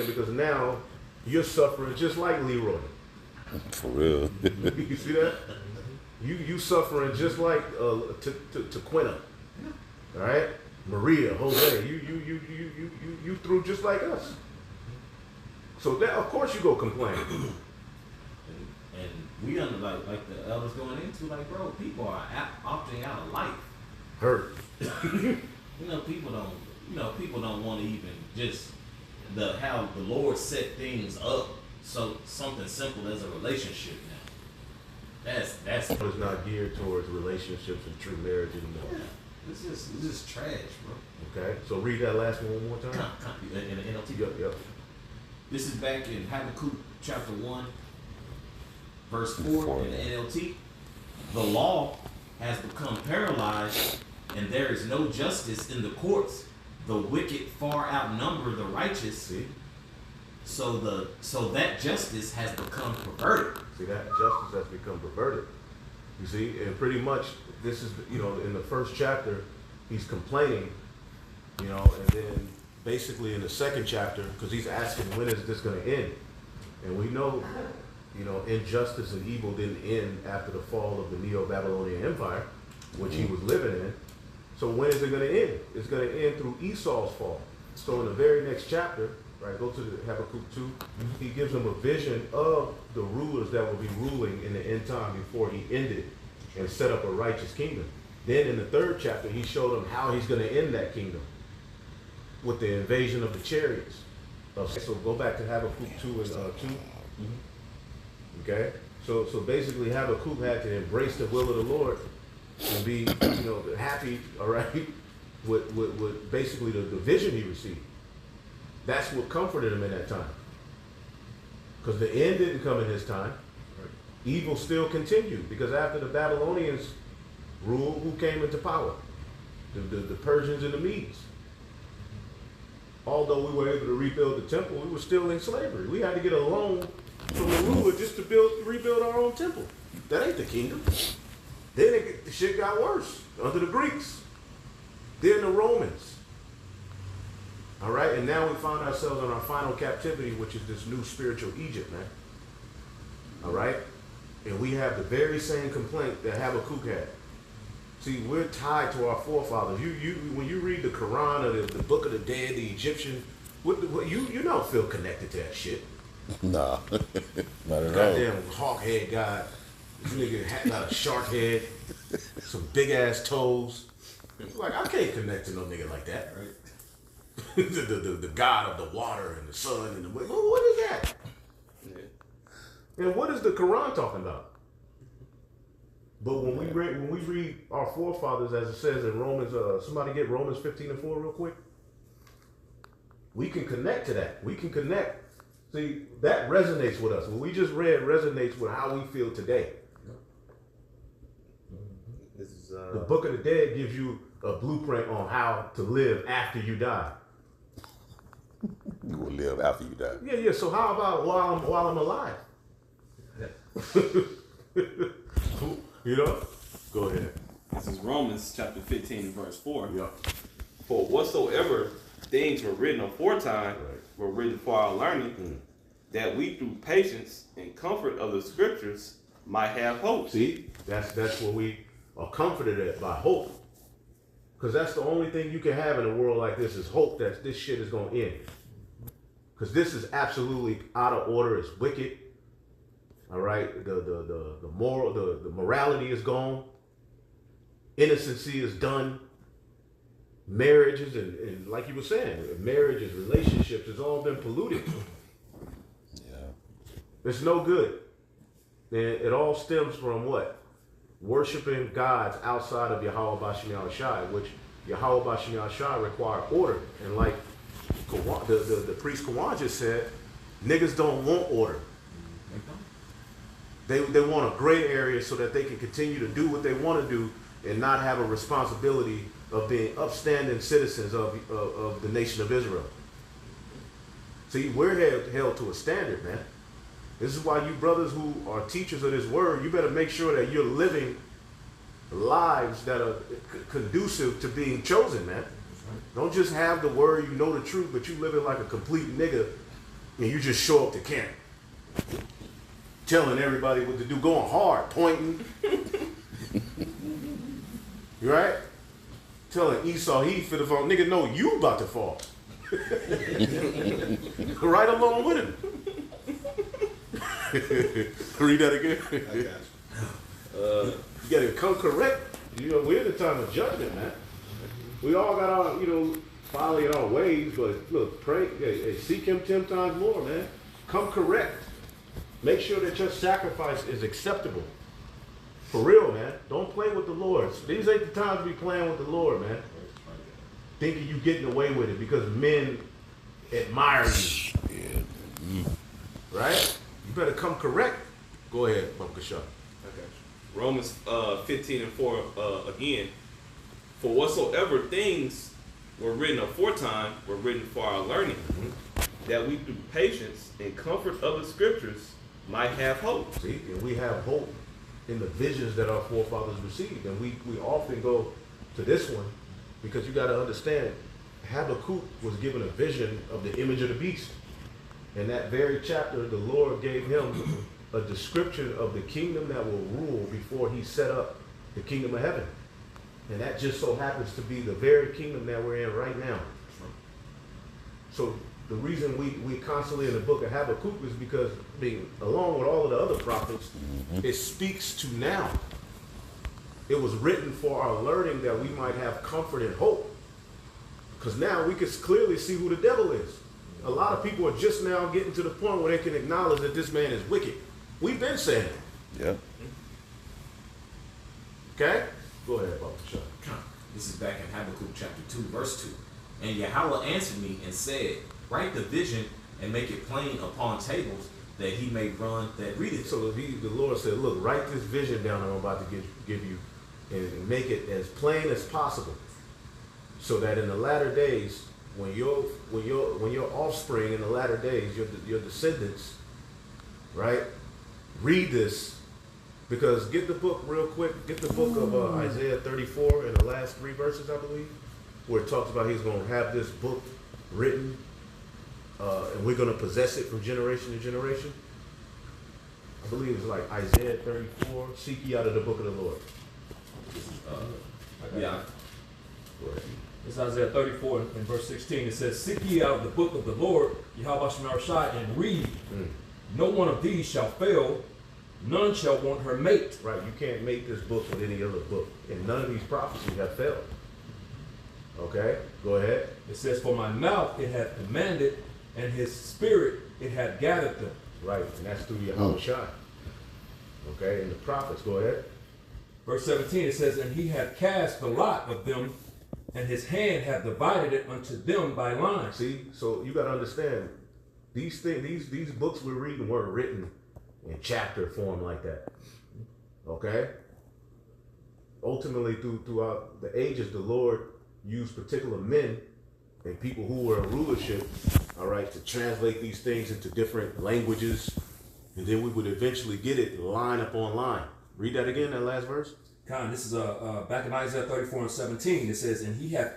Because now you're suffering just like Leroy. For real. You see that? You suffering just like Quinta. All right, Maria, Jose. You through just like us. So that of course you go complain. And we under like the elders going into like, bro, people are opting out of life. Hurt. People don't want to even just how the Lord set things up. So something simple as a relationship now. That's It's not geared towards relationships and true marriage anymore. yeah. It's just trash, bro. Okay, so read that last one more time. In the NLT. Yep. This is back in Habakkuk chapter 1, verse 4 in the NLT. The law has become paralyzed, and there is no justice in the courts. The wicked far outnumber the righteous. See? So that justice has become perverted. See, that justice has become perverted. You see, and pretty much this is, in the first chapter, he's complaining, and then basically in the second chapter, because he's asking when is this going to end? And we know, injustice and evil didn't end after the fall of the Neo-Babylonian Empire, which he was living in. So when is it going to end? It's going to end through Esau's fall. So in the very next chapter, right, go to the Habakkuk 2, he gives them a vision of the rulers that will be ruling in the end time before he ended and set up a righteous kingdom. Then in the third chapter, he showed them how he's going to end that kingdom with the invasion of the chariots. So go back to Habakkuk 2 and 2. Okay? So basically Habakkuk had to embrace the will of the Lord and be, happy, all right, with basically the vision he received. That's what comforted him in that time. Because the end didn't come in his time. Evil still continued. Because after the Babylonians ruled, who came into power? The Persians and the Medes. Although we were able to rebuild the temple, we were still in slavery. We had to get a loan from the ruler just to rebuild our own temple. That ain't the kingdom. Then the shit got worse under the Greeks. Then the Romans. All right, and now we found ourselves in our final captivity, which is this new spiritual Egypt, man. All right, and we have the very same complaint that Habakkuk had. See, we're tied to our forefathers. When you read the Quran or the Book of the Dead, the Egyptian, you don't feel connected to that shit. Nah, not at all. Goddamn hawk head guy. This nigga got a shark head, some big ass toes. Like, I can't connect to no nigga like that, right? the god of the water and the sun and the wind. What is that? Yeah. And what is the Quran talking about? But when we read our forefathers, as it says in Romans, somebody get Romans 15:4 real quick. We can connect to that. We can connect. See, that resonates with us. What we just read resonates with how we feel today. This is the Book of the Dead gives you a blueprint on how to live after you die. You will live after you die. Yeah. So how about while I'm alive? Go ahead. This is Romans chapter 15, verse 4. Yeah. For whatsoever things were written aforetime were written for our learning, that we through patience and comfort of the scriptures might have hope. See, that's what we are comforted at, by hope. Because that's the only thing you can have in a world like this is hope that this shit is going to end. Because this is absolutely out of order. It's wicked. All right, the morality is gone. Innocency is done. Marriages and like you were saying, marriages, relationships, has all been polluted. Yeah. It's no good. And it all stems from what? Worshiping gods outside of Yahweh Bashim Yahushai, which Yahweh Bashim Yahushai require order. And like the priest Kawan just said, niggas don't want order. They want a gray area so that they can continue to do what they want to do and not have a responsibility of being upstanding citizens of the nation of Israel. See, we're held to a standard, man. This is why you brothers who are teachers of this word, you better make sure that you're living lives that are conducive to being chosen, man. Don't just have the word, you know the truth, but you living like a complete nigga and you just show up to camp, telling everybody what to do, going hard, pointing. You right? Telling Esau he finna fall. Nigga, no, you about to fall. Right along with him. Read that again. I got you. You gotta come correct. You know, we're in the time of judgment, man. We all got our, folly in our ways, but look, pray, hey, seek him 10 times more, man. Come correct. Make sure that your sacrifice is acceptable. For real, man. Don't play with the Lord. These ain't the times to be playing with the Lord, man. Thinking you getting away with it because men admire you. Right? You better come correct. Go ahead, Bumka Shaw. Romans 15:4 again. For whatsoever things were written aforetime were written for our learning, that we through patience and comfort of the scriptures might have hope. See, and we have hope in the visions that our forefathers received. And we often go to this one because you got to understand, Habakkuk was given a vision of the image of the beast. In that very chapter, the Lord gave him a description of the kingdom that will rule before he set up the kingdom of heaven. And that just so happens to be the very kingdom that we're in right now. So the reason we constantly in the book of Habakkuk is because, along with all of the other prophets, it speaks to now. It was written for our learning that we might have comfort and hope. Because now we can clearly see who the devil is. A lot of people are just now getting to the point where they can acknowledge that this man is wicked. We've been saying it. Yeah. Okay? Go ahead, Baba Shah. This is back in Habakkuk chapter 2, verse 2. And Yahweh answered me and said, write the vision and make it plain upon tables, that he may run that readeth. So the Lord said, look, write this vision down I'm about to give you and make it as plain as possible, so that in the latter days, when your offspring in the latter days, your descendants, right, read this. Because get the book real quick. Get the book of Isaiah 34 in the last 3 verses, I believe, where it talks about he's going to have this book written, and we're going to possess it from generation to generation. I believe it's like Isaiah 34. Seek ye out of the book of the Lord. Yeah. It's Isaiah 34 and verse 16. It says, seek ye out the book of the Lord, Yahweh Shemar Shai, and read. No one of these shall fail, none shall want her mate. Right, you can't make this book with any other book. And none of these prophecies have failed. Okay, go ahead. It says, for my mouth it hath commanded, and his spirit it hath gathered them. Right, and that's through Yahweh Shai. Okay, and the prophets, go ahead. Verse 17, it says, and he hath cast the lot of them, and his hand hath divided it unto them by lines. See, so you got to understand, these things, these books we're reading weren't written in chapter form like that. Okay? Ultimately, throughout the ages, the Lord used particular men and people who were in rulership, all right, to translate these things into different languages, and then we would eventually get it line upon line. Read that again, that last verse. This is back in Isaiah 34 and 17. It says, and he hath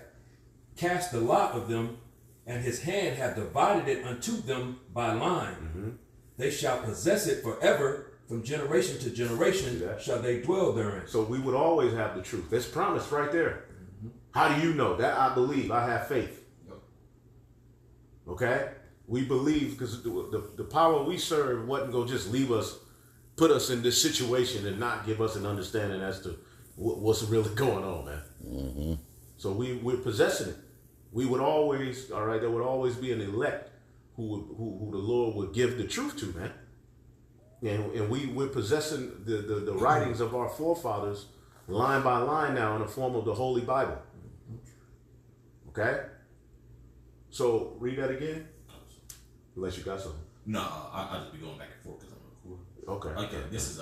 cast the lot of them, and his hand hath divided it unto them by line. They shall possess it forever, from generation to generation shall they dwell therein. So we would always have the truth. That's promised right there. How do you know? That I believe. I have faith. Okay? We believe because the power we serve wasn't going to just leave us, put us in this situation and not give us an understanding as to what's really going on, man. So we're possessing it. We would always, all right, there would always be an elect who the Lord would give the truth to, man. And we're possessing the writings of our forefathers line by line now in the form of the Holy Bible. Okay? So read that again. Unless you got something. No, I'll just be going back and forth because I'm recording. Okay. Okay, this is,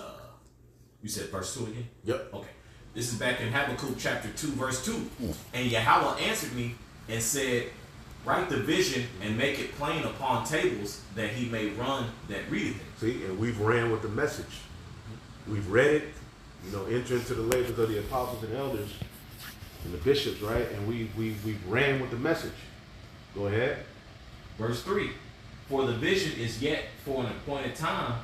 you said verse 2 again? Yep. Okay. This is back in Habakkuk chapter 2, verse 2. And Yahweh answered me and said, write the vision and make it plain upon tables, that he may run that readeth it. See, and we've ran with the message. We've read it, enter into the labors of the apostles and elders and the bishops, right? And we've ran with the message. Go ahead. Verse 3. For the vision is yet for an appointed time,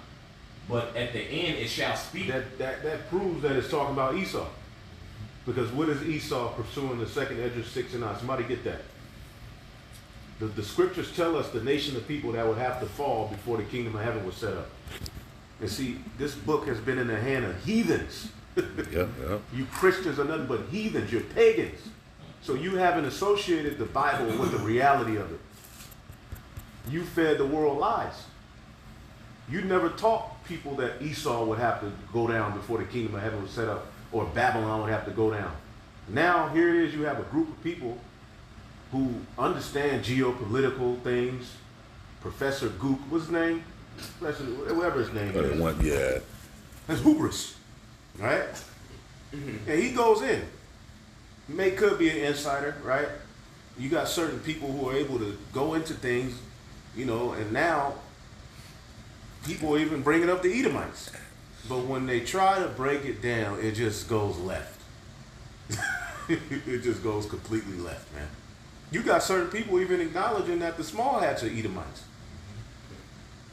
but at the end it shall speak. That proves that it's talking about Esau. Because what is Esau pursuing the second Esdras 6 and 9? Somebody get that. The scriptures tell us the nation of people that would have to fall before the kingdom of heaven was set up. And see, this book has been in the hand of heathens. Yeah. You Christians are nothing but heathens. You're pagans. So you haven't associated the Bible with the reality of it. You fed the world lies. You never taught people that Esau would have to go down before the kingdom of heaven was set up, or Babylon would have to go down. Now here it is, you have a group of people who understand geopolitical things. Professor Gook, what's his name? Whatever his name is. Yeah. That's hubris, right? And he goes in. He could be an insider, right? You got certain people who are able to go into things, you know, and now people are even bringing up the Edomites. But when they try to break it down, it just goes left. It just goes completely left, man. You got certain people even acknowledging that the small hats are Edomites.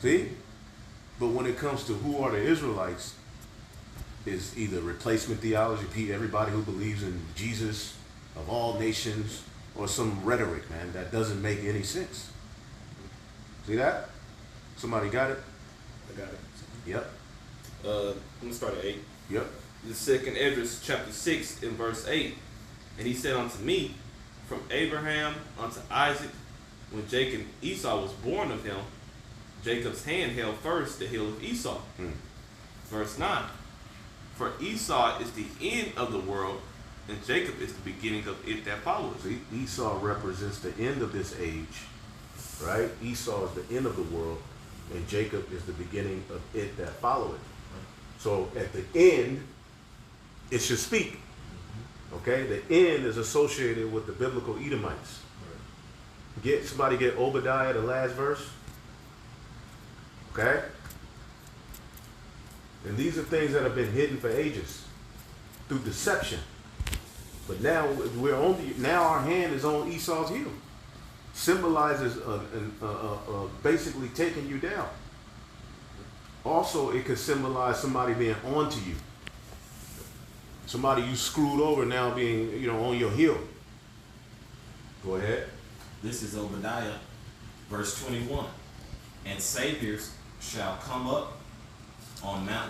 See? But when it comes to who are the Israelites, is either replacement theology, everybody who believes in Jesus of all nations, or some rhetoric, man, that doesn't make any sense. See that? Somebody got it? I got it. Yep. I'm gonna start at 8. Yep. The second Esdras chapter 6 in verse 8. And he said unto me, from Abraham unto Isaac, when Jacob Esau was born of him, Jacob's hand held first the heel of Esau. Verse 9. For Esau is the end of the world, and Jacob is the beginning of it that follows. See, Esau represents the end of this age, right? Esau is the end of the world, and Jacob is the beginning of it that follow it. So at the end, it should speak. Okay, the end is associated with the biblical Edomites. Somebody get Obadiah, the last verse. Okay? And these are things that have been hidden for ages through deception. But now now our hand is on Esau's heel. Symbolizes basically taking you down. Also, it could symbolize somebody being onto you. Somebody you screwed over now being, on your heel. Go ahead. This is Obadiah, verse 21. And saviors shall come up on Mount